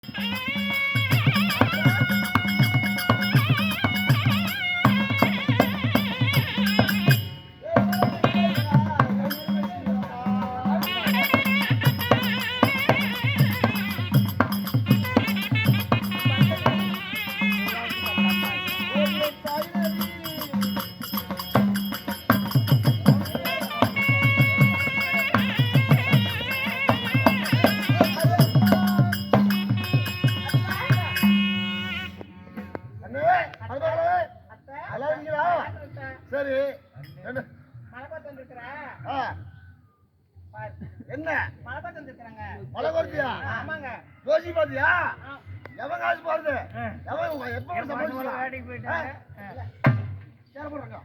சரி என்ன மழை வருதியா? ஜோசி பாத்தியா? எவன் காசு பாருது? எவன் எப்ப போடுறாங்க?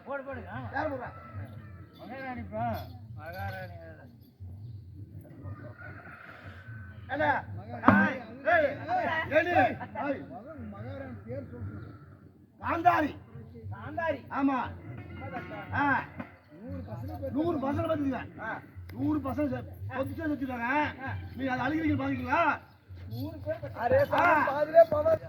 போடுங்க யார் போடுறாங்க? காந்தாரி ஆமா 100 பசங்க பாத்தீங்க 100 பசங்க வச்சுருக்காங்க. நீங்க அதை அழுகிறீங்க பாத்தீங்களா? 100 பேர் பாதிலே பவர்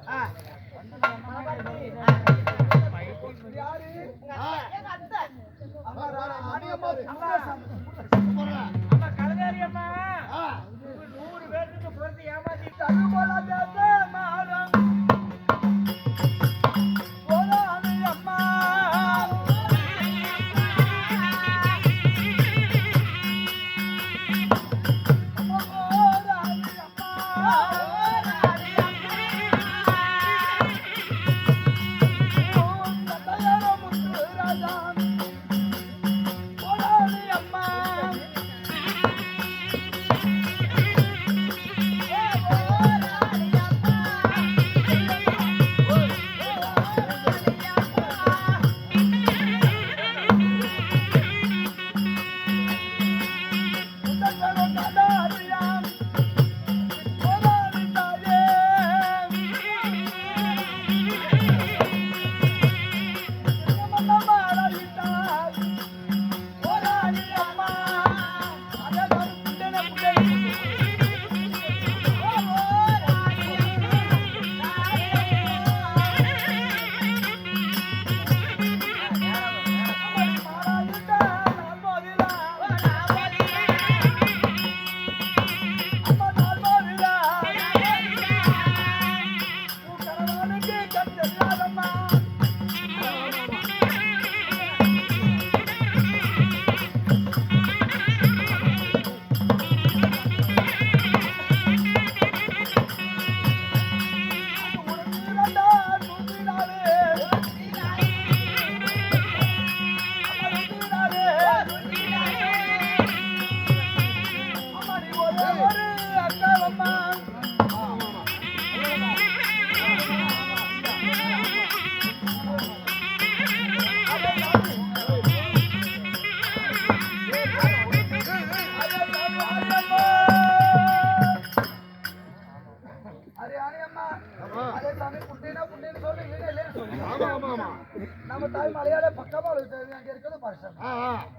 நம்ம தாய் மலையாள பக்கமா அங்க இருக்கிறது பர்சன்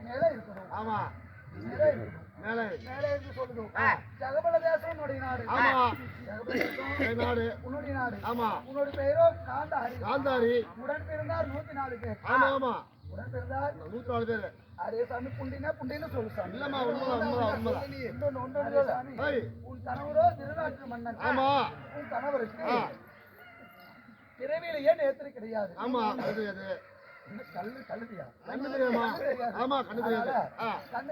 மேலே இருக்கணும். ஆமா மேலே இருந்து சொல்லுது ஜெகபல தேசம் உன்னுடைய நாடு. ஆமா நாடு உன்னுடைய நாடு. ஆமா உன்னுடைய பெயரோ காந்தாரி. உடன் பிறந்தார் 104 பேர். ஆமா ஆமா உடன் பிறந்தார் 104 பேர். அரே சாமி புண்டின்னு சொல்லு சாமி. இல்லம்மா உண்மை சாமி. உன் கணவரோ திருநாட்டு மன்னன். ஆமா உன் கணவருக்கு பிறவியில ஏன் ஏத்திரை கிடையாது. ஆமா அது கண்ணு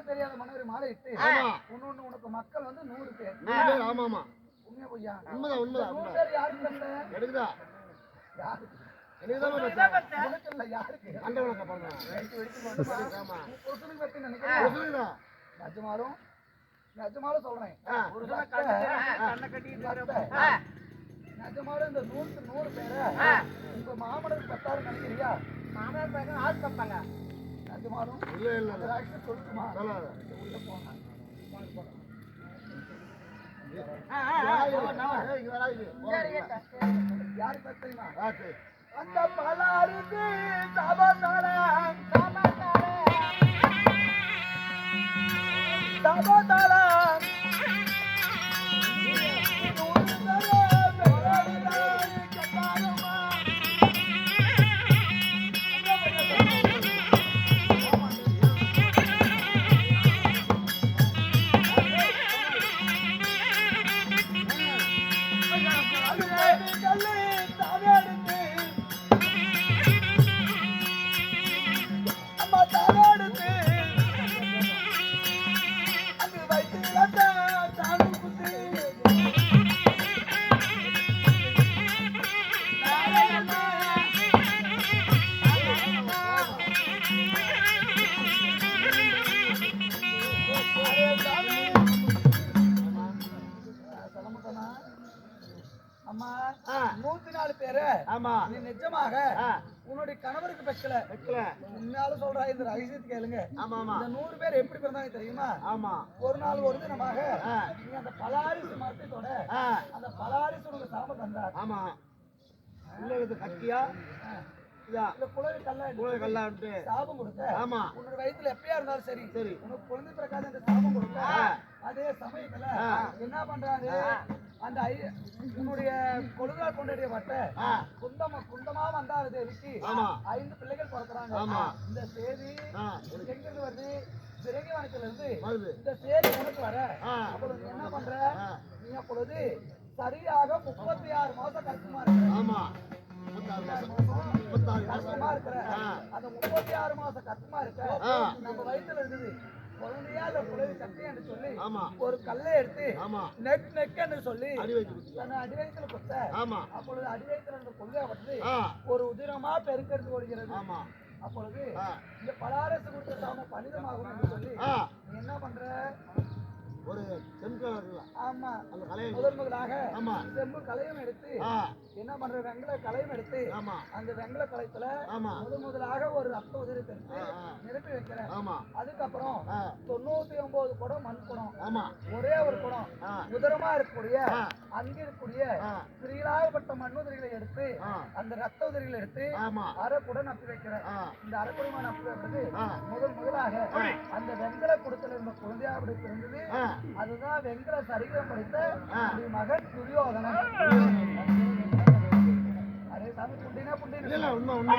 தெரியாத மனைவி மாலை இட்டு உனக்கு மக்கள் வந்து 100 பேர். ஆமா உண்மையா பொய்யா? உண்மைதான் 100 பேர் யாருக்கு தந்த? எடுக்குதா யாருக்கு? நிஜமாலும் சொல்றேன் நிஜமாலும் இந்த 100 பேரை உங்க மாமனருக்கு 10,000 நினைக்கிறியா? மாமனார் பையன் ஆள் தப்பாங்க. நிஜமாலும் சொல்லுமா உள்ள போனா யாரு தெரியுமா? அந்த பலாருக்கு சபதலம் அம்மா 104 பேரு ஆமா நீ நிஜமாக உன்னுடைய கணவருக்கு வைக்கல உன்னால சொல்றா இந்த ரகசியத்தை கேளுங்க ஆமா ஆமா இந்த 100 பேர் எப்படி பிறந்தாங்க தெரியுமா ஆமா ஒரு நாள் ஒரு தினமாக நீ அந்த பலாரிசு மரத்தோட அந்த பலாரிசு உனக்கு சாபம் தந்தார் ஆமா இல்ல இது கட்டியா சாபம் கொடுத்த ஆமா உன்னோட வயித்துல எப்பயா இருந்தாலும் சரி சரி உனக்கு குழந்தை பிறக்காத அந்த சாபம் கொடுத்த அதே சமயத்துல என்ன பண்றாரு அந்த உன்னுடைய கொழுந்தார் கொண்டாடிய வட்ட குண்டமா வந்தாரு தேவிக்கு 5 பிள்ளைகள் பிறக்கிறாங்க இந்த செய்தி எங்கிருந்து வருது சிறகிவானத்துல இருந்து இந்த செய்தி உனக்கு வர அப்பொழுது என்ன பண்ற நீ அப்பொழுது சரியாக 36 மாசம் கஷ்டமா இருக்கு ஆமா 36 இருக்கிற அந்த 36 மாசம் கஷ்டமா இருக்க நம்ம வயிற்றுல இருந்தது குழந்தையா அந்த குழந்தை கட்டியான்னு சொல்லி ஒரு கல்லை எடுத்து நெக் சொல்லி அடி வயிற்றுல கொத்த அப்பொழுது அடி வயிற்றுல அந்த கொள்கை வந்து ஒரு உதிரமா பெருக்கெடுத்து ஓடுகிறது அப்பொழுது இந்த பலாரசு கொடுத்த சாம பணிதமாகும் என்று சொல்லி நீ என்ன பண்ற ஒரு செம்பு ஆமா அந்த கலையை முதலாக ஆமா செம்பு கலையும் எடுத்து என்ன பண்ற வெங்கல கலையும் எடுத்து ஆமா அந்த வெங்கல கலைத்துல ஆமா முதலாக ஒரு ரத்த உதிரத்தை எடுத்து நிரப்பி வைக்கிறேன் ஆமா அதுக்கப்புறம் 99 குடம் மண் குடம் ஆமா ஒரே ஒரு குடம் உதரமா இருக்கக்கூடிய அங்கே இருக்கக்கூடிய ஸ்ரீலாகப்பட்ட மண்ணுதிரிகளை எடுத்து அந்த ரத்த உதிரிகளை எடுத்து ஆமா அரை குடம் நப்பி வைக்கிறேன் இந்த அரை குடமா நப்பி வைப்பது முதலாக அந்த வெங்கல குடத்துல இருந்த குழந்தையா அப்படி பிறந்தது அதுதான் வெங்கல சரிகம் படித்த மகன் துரியோதனன் அரே சாமி புண்டினா புண்டினா இல்ல உண்மை உண்மை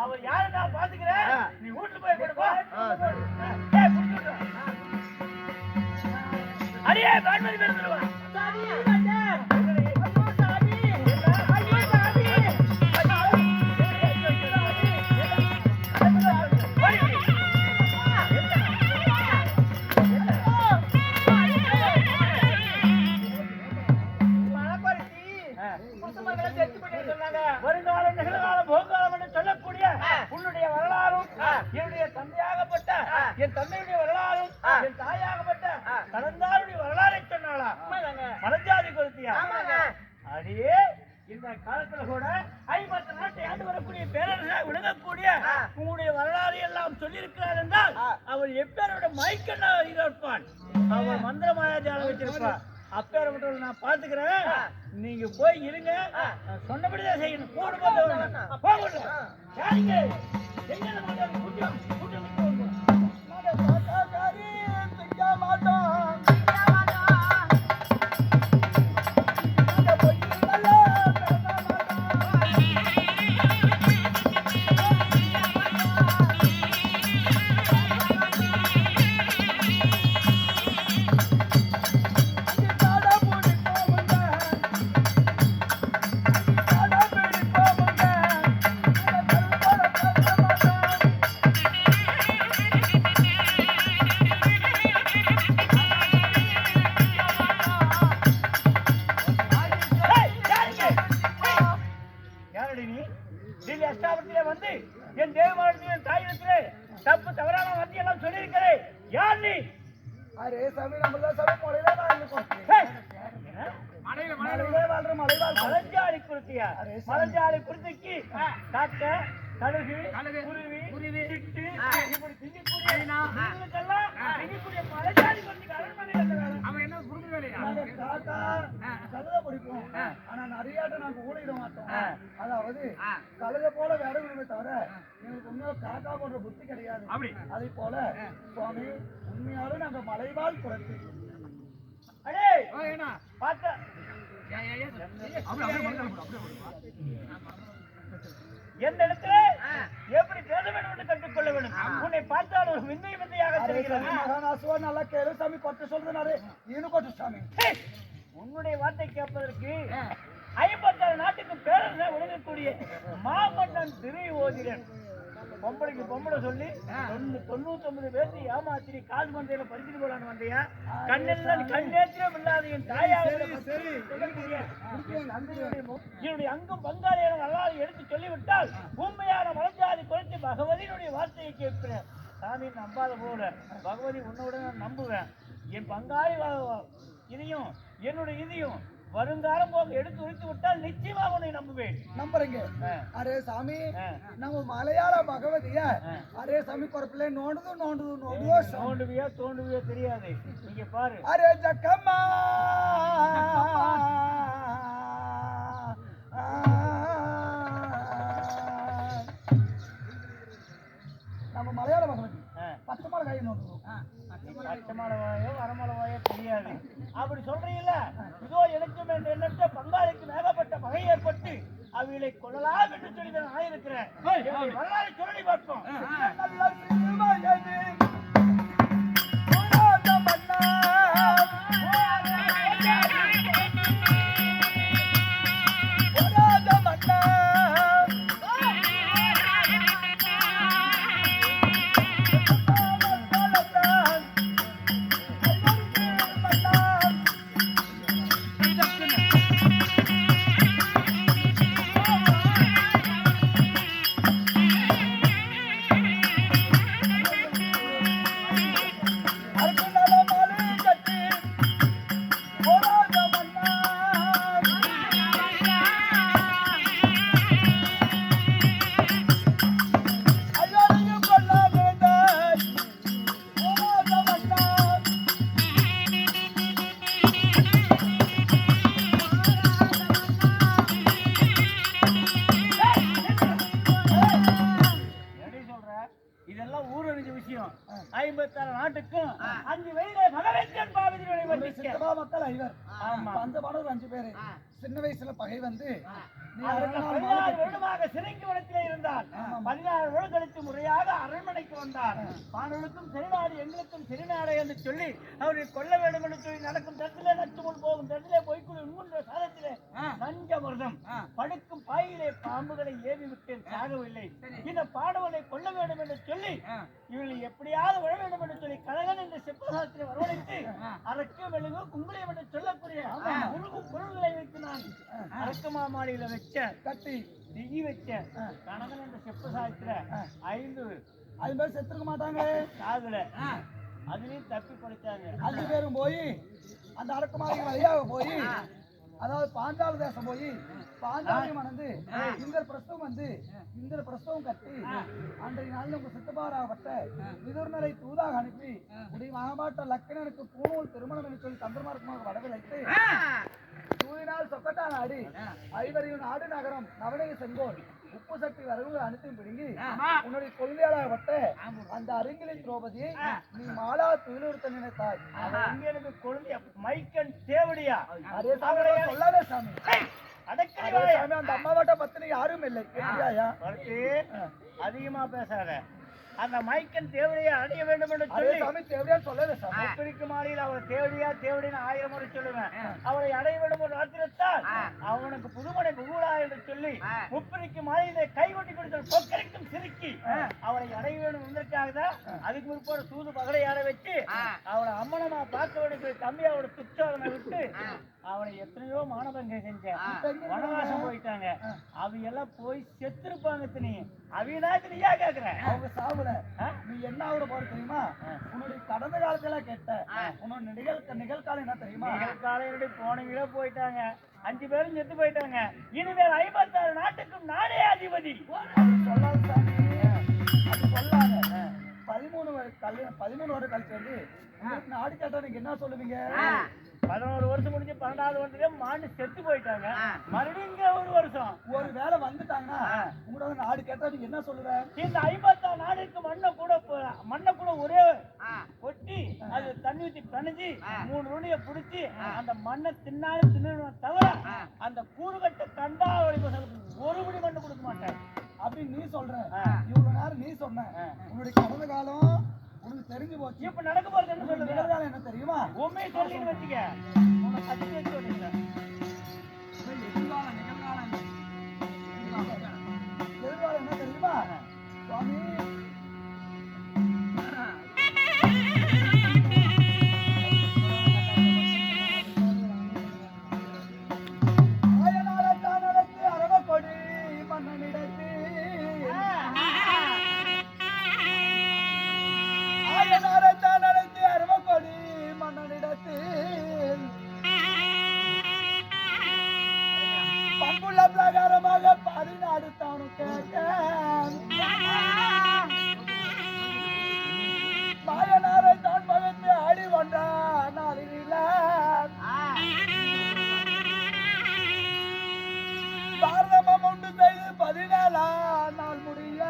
அவர் யாரை நான் பாத்துக்கிறேன் நீ வீட்டுல போய் கொடுப்பா அடியே பான்மதி பேசுறவா வருங்காலம் நிகழ்காலம் போகாலம் என்று சொல்லக்கூடிய உன்னுடைய வரலாறும் என்னுடைய தந்தையாகப்பட்ட என் தந்தையுடைய வரலாறும் என் தாயாகப்பட்ட கடந்தாருடைய வரலாறை சொன்னாளா மனஜாதி கொடுத்தியா அடியே இந்த காலத்துல கூட 50 நாட்டை ஆண்டு வரக்கூடிய பேரரசாக விளங்கக்கூடிய உங்களுடைய வரலாறு எல்லாம் சொல்லியிருக்கிறார் என்றால் அவர் எப்பேரோட மைக்கண்ணா இருப்பான் அவர் மந்திர மாயாஜாலம் வச்சிருப்பார் அப்பேர மட்டும் நான் பாத்துக்கிறேன் நீங்க போய் இருங்க சொன்னபடிதான் செய்யணும் போக சரிங்க நீ அரே சாமி நம்மள சாமி மலையில வாழ்ந்து மலையில வாழ்ற மலஞ்சாலி குருத்தியா மலஞ்சாலி குருத்திக்கு காக்க கழுகு குருவி சிட்டு இப்படி திணிக்கூடிய திணிக்கூடிய மலஞ்சாலி குருத்திக்கு அரண்மனை அவன் என்ன குருவி வேலையா காக்கா கழுத பிடிக்கும் ஆனா நிறையாட்ட நாங்க ஊழிட மாட்டோம் அதாவது கழுத போல வேடமே தவிர எங்களுக்கு உண்மையா காக்கா போன்ற புத்தி கிடையாது அதே போல சுவாமி உண்மையாலும் நாங்க மலைவாழ் குறைத்து அடே பார்த்தா எந்த இடத்துல எப்படி பேச வேண்டும் என்று கற்றுக்கொள்ள வேண்டும் உன்னை பார்த்தால் ஒரு விந்தை விந்தையாக தெரிகிறது நல்லா கேளு சாமி கொட்டு சொல்றது இன்னும் கொட்டு சாமி உன்னுடைய வார்த்தை கேட்பதற்கு 56 நாட்டுக்கு பேரரசை ஒழுங்கக்கூடிய மாமன்னன் திரு ஓதிரன் பொம்பளைக்கு பொம்பளை சொல்லி 99 பேருக்கு ஏமாத்திரி கால் மந்தையில பறிச்சுட்டு போலான்னு வந்தியா கண்ணெல்லாம் கண்ணேத்திரம் இல்லாத என் தாயாவுடைய என்னுடைய அங்கும் பங்காளியான நல்லா எடுத்து சொல்லிவிட்டால் உண்மையான மலஞ்சாதி குறைத்து பகவதியினுடைய வார்த்தையை கேட்கிறேன் சாமி நம்பாத போல பகவதி உன்னோட நான் நம்புவேன் என் பங்காளி இதையும் என்னுடைய இதையும் வருங்காலம் போக எடுத்து உரித்து விட்டால் நிச்சயமாக உன்னை நம்புவேன் நம்புறீங்க அரே சாமி நம்ம மலையாள பகவதிய அரே சாமி குறப்பில்லை நோண்டுவியா தோண்டுவியா தெரியாது நீங்க பாரு அரே ஜக்கம்மா நம்ம மலையாள பகவதி 10 மாலை கை நோண்டுவோம் 10 மாலை வாயோ வரமலை வாயோ தெரியாது அப்படி சொல்றீங்கல்ல இதோ எனக்கும் எண்ணற்ற பங்காளிக்கு மேகப்பட்ட பகை ஏற்பட்டு அவைகளை கொள்ளலாம் என்று சொல்லி நான் ஆயிருக்கிறேன் வரலாறு சொல்லி பார்ப்போம் இதெல்லாம் ஊரறிஞ்ச விஷயம் 56 நாட்டுக்கும் 5 வயதிலே பகவேந்திரன் பாவதிகளை வந்திருக்க மக்கள் 5 ஆமா அந்த பாடல் 5 பேரு சின்ன வயசுல பகை வந்து 16 வருடமாக சிறைக்கு வனத்திலே இருந்தார் 16 வருடம் கழித்து முறையாக அரண்மனைக்கு வந்தார் பானலுக்கும் சரிநாடு எங்களுக்கும் சரிநாடு என்று சொல்லி அவரை கொல்ல வேண்டும் என்று சொல்லி நடக்கும் தரத்திலே நச்சுமுள் போகும் தரத்திலே பொய்க்குழு உண்முன்ற சாதத்திலே பஞ்சமிர்தம் படுக்கும் பாயிலே பாம்புகளை ஏவி விட்டேன் சாகவில்லை இந்த பாடவனை கொல்ல வேண்டும் என்று சொல்லி இவளை எப்படியாவது வர வேண்டும் என்று சொல்லி கழகன் என்ற செப்பசாத்திரை வரவழைத்து அரக்க மெழுகு குங்குளியம் என்று சொல்லக்கூடிய முழுகும் பொருள்களை வைத்து நான் அரக்க மாமாடியில வச்ச கட்டி திகி வச்ச கணவன் என்ற செப்பசாத்திர 5 பேர் செத்துருக்க மாட்டாங்க சாகல அதுலயும் தப்பி படைச்சாங்க 5 பேரும் போய் அந்த அரக்கமாடி வழியாக போய் அதாவது பாஞ்சால தேசம் போய் பாஞ்சாலி மணந்து இந்திர பிரஸ்தவம் வந்து இந்திர பிரஸ்தவம் கட்டி அன்றைய நாளில் உங்க சித்தபாராகப்பட்ட விதுர்னரை தூதாக அனுப்பி இப்படி மகாபாட்ட லக்கணனுக்கு பூணூல் திருமணம் என்று சொல்லி தந்திரமார்க்கமாக வடவிழைத்து தூயினால் சொக்கட்டான் ஆடி 5 நாடு நகரம் நவநீத செங்கோல் உப்பு சக்தி வரவு அனுப்பி பிடுங்கி உன்னுடைய கொள்கையாளப்பட்ட அந்த அருங்கிலின் திரௌபதியை நீ மாலா துயிலுறுத்த நினைத்தாய் எனக்கு கொள்கை மைக்கன் தேவடியா அதே சொல்லாதே சாமி சாமி அந்த அம்மாவாட்ட பத்தினி யாரும் இல்லை அதிகமா பேசாத அந்த மைக்கன் தேவடியை அடைய வேண்டும் என்று சொல்லி சாமி தேவடியான்னு சொல்லல சாமி முப்பிரிக்கு மாலையில் அவரை தேவடியா தேவடின்னு 1000 முறை சொல்லுவேன் அவரை அடைய வேண்டும் என்று ராத்திரத்தால் அவனுக்கு புதுமனை புகழா என்று சொல்லி முப்பிரிக்கு மாலையிலே கை கொட்டி கொடுத்த பொக்கரைக்கும் சிறுக்கி அவரை அடைய வேண்டும் என்பதற்காக தான் அதுக்கு முற்போட சூது பகலை ஆட வச்சு அவளை அம்மனமா பார்க்க வேண்டிய தம்பி அவரோட துச்சாதனை விட்டு அவனை எத்தனையோ மானபங்க செஞ்சேன் வனவாசம் போயிட்டாங்க அவையெல்லாம் போய் செத்துருப்பாங்க அவினாச்சு நீயா கேக்குற அவங்க சாவுல நீ என்ன ஆகுற போற தெரியுமா? உன்னுடைய கடந்த காலத்துல கேட்ட உன்னோட நிகழ்காலம் என்ன தெரியுமா? நிகழ்காலம் போனவங்களே போயிட்டாங்க, 5 பேரும் செத்து போயிட்டாங்க. இனிமேல் 56 நாட்டுக்கும் நானே அதிபதி. சொல்லாத சாமி, அது சொல்லாத. 13 வருடம் கழிச்சு வந்து நாடு கேட்டா நீங்க என்ன சொல்லுவீங்க? 11 வருஷம் முடிஞ்சு 12வது வருஷத்துல மாண்டு செத்து போயிட்டாங்க. மறுபடியும் இங்க ஒரு வருஷம் ஒரு வேலை வந்துட்டாங்கன்னா உங்களோட நாடு கேட்டா நீங்க என்ன சொல்லுவ? இந்த 56 நாடுக்கு மண்ணை கூட ஒரே கொட்டி அது தண்ணி ஊத்தி பிணைஞ்சு 3 நுனிய புடிச்சு அந்த மண்ணை தின்னு தவிர அந்த கூறுகட்ட கண்டா ஒரு முடி மண்ணு கொடுக்க மாட்டேன் அப்படின்னு நீ சொல்ற. இவ்வளவு நேரம் நீ சொன்ன உன்னுடைய கடந்த காலம் உனக்கு தெரிஞ்சு போச்சு. இப்ப நடக்க போறது என்ன சொல்லுங்க? நிகழ்காலம் என்ன தெரியுமா? உண்மையை சொல்லின்னு வச்சுக்க உன்னை கட்டி வச்சு சொல்றீங்க. நிகழ்காலம் என்ன தெரியுமா சுவாமி? பிரகாரமாக பதினாடு தானும் கேட்க மாயனாரை தான் பகத்து ஆடி வந்தான் நாளில் பாரதமம் உண்டு செய்து 17ஆம் நாள் முடிய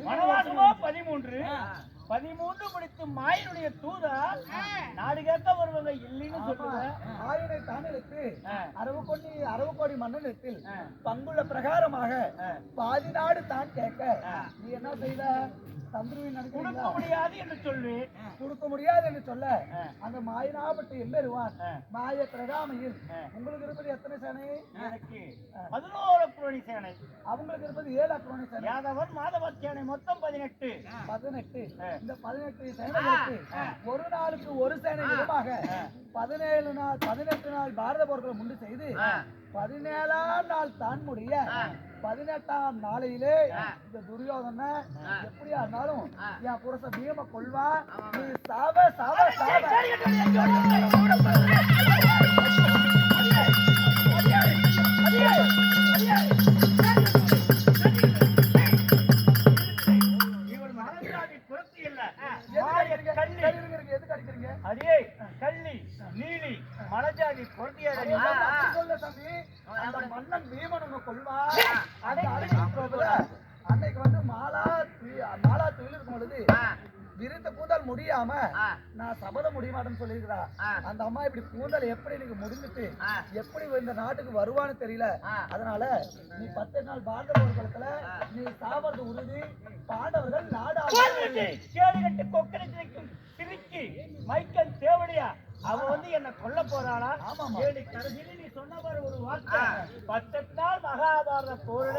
வனவாசமோ 13 முடித்து மாயனுடைய தூதால் நாடு கேட்க வருவாங்க இல்லைன்னு சொல்லுங்க. மாயனை தானெடுத்து 60 கோடி மன்னனத்தில் பங்குள்ள பிரகாரமாக பாதி நாடு தான் கேட்க நீ என்ன செய்த? கொடுக்க முடியாது என்று சொல்லி கொடுக்க முடியாது என்று சொல்ல அந்த மாயனாபட்டு எம்பெருவான் மாய பிரகாமையில் உங்களுக்கு இருப்பது எத்தனை சேனை? எனக்கு 11 அக்ரோணி சேனை. அவங்களுக்கு இருப்பது 7 அக்ரோணி சேனை. யாதவர் மாதவர் சேனை மொத்தம் 18. இந்த 18 சேனைகளுக்கு ஒரு நாளுக்கு ஒரு சேனை விதமாக 18 நாள் பாரத போர்க்களை முண்டு செய்து 17ஆம் நாள் தான் முடிய 18ஆம் நாளையிலே இந்த துரியோதன எப்படியா இருந்தாலும் என் புருஷ பீம கொள்வா. நீ சாவ சாவ அடியே கள்ளி நீலி மலஜாதி பொருத்தியாடி சொல்ல தம்பி. அந்த மன்னன் பீமன் கொள்வா அன்னைக்கு வந்து மாலா துயில் இருக்கும் பொழுது விரித்த கூந்தல் முடியாம நான் சபத முடிய மாட்டேன்னு சொல்லியிருக்கிறா. அந்த அம்மா இப்படி கூந்தல் எப்படி நீங்க முடிஞ்சிட்டு எப்படி இந்த நாட்டுக்கு வருவான்னு தெரியல. அதனால நீ 10 நாள் பாரத போர்க்களத்துல நீ சாவது உறுதி. பாண்டவர்கள் நாடாவது கேடுகட்டு கொக்கரிக்கும் சிரிக்கி மைக்கன் தேவடியா அவ வந்து என்ன கொல்ல போறாளா? கடைசியில் நீ சொன்ன மாதிரி ஒரு வார்த்தை 10 நாள் மகாபாரத போர்ல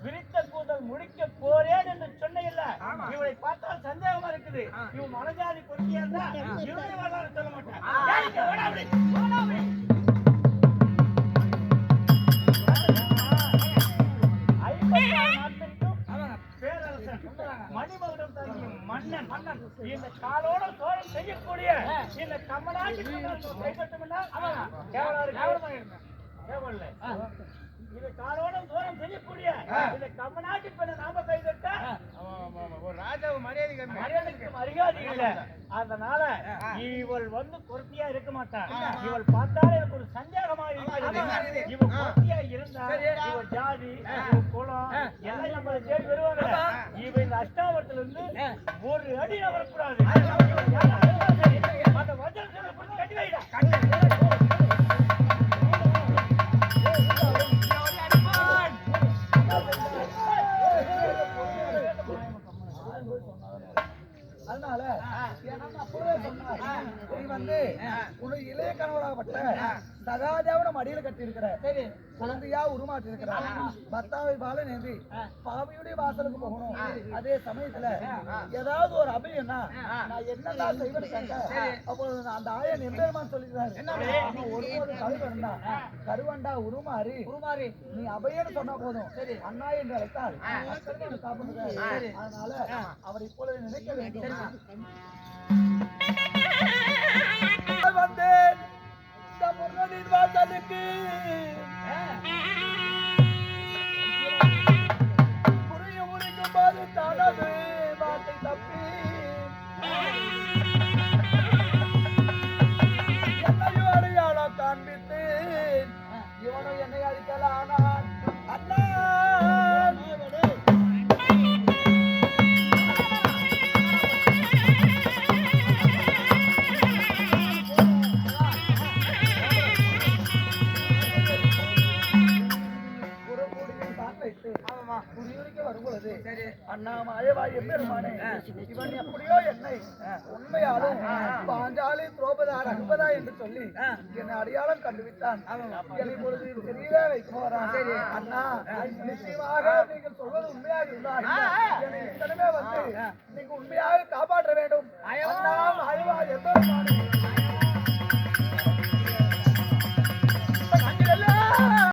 விரித்த கூந்தல் முடிக்க போறேன் என்று சொன்ன இல்ல. இவளை பார்த்தால் சந்தேகமா இருக்குது. இவன் மனஜாதி பொறுக்கியா இருந்தா இவனை வரலாறு சொல்ல மாட்டான். பேரரசன் மணிமகுடம் தாங்கிய மன்னன் இந்த காலோட சோழன் செய்யக்கூடிய இந்த கமலாட்சி கைப்பற்றம்னா கேவலமா இருந்தேன். இது காலோடம் தூரம் செய்யக்கூடிய இந்த கம்மநாட்டு பெண்ணை நாம கைதட்டா ஒரு ராஜாவு மரியாதைக்கு மரியாதை இல்லை. அதனால இவள் வந்து பொருத்தியா இருக்க மாட்டான். இவள் பார்த்தாலே எனக்கு ஒரு சந்தேகமா இருக்கிறது. இவள் பொருத்தியா இருந்தா இவள் ஜாதி இவள் குலம் எல்லாம் நம்மளை தேடி வருவாங்க. இவ இந்த அஷ்டாவரத்துல இருந்து ஒரு அடி வரக்கூடாது. அந்த வஜ்ர சொல்ல பிடிச்சி கட்டி வைடா. அதனால அப்பவே சொன்னார், நீ வந்து உனக்கு இளைய கணவராகப்பட்ட சகாதேவன மடியில கட்டி இருக்கிற குழந்தையா உருமாற்றி இருக்கிற பத்தாவை பால நேந்தி பாவியுடைய வாசலுக்கு போகணும். அதே சமயத்துல ஏதாவது ஒரு அபியன்னா நான் என்னதான் செய்வேன்னு கேட்க அப்போ அந்த ஆயன் எம்பெருமான் சொல்லிக்கிறாரு, ஒருபோது கருவண்டா கருவண்டா உருமாறி நீ அபயன்னு சொன்னா போதும் அண்ணா என்று அழைத்தால் காப்பாற்றுகிறார். அதனால அவர் இப்பொழுது நினைக்க வேண்டும். வந்தேன் இந்த முருகனின் வாசலுக்கு புரிய முறிக்கும் போது தனது வார்த்தை தப்பி என்னையும் அடையாளம் காண்பித்தேன். இவனும் என்னை அழிக்கலானான். அண்ணா வரும்பொழுது அண்ணா மாயவாய் எம்பெருமானே இவன் எப்படியோ என்னை உண்மையாலும் பாஞ்சாலி துரோபதா ரகுபதா என்று சொல்லி என்னை அடையாளம் கண்டுவிட்டான். என்னை பொழுது தெரியவே வைக்க போறான். அண்ணா நிச்சயமாக நீங்கள் சொல்வது உண்மையாக இருந்தால் என்னை இத்தனமே வந்து நீங்க உண்மையாக காப்பாற்ற வேண்டும். அண்ணா மாயவாய் எம்பெருமானே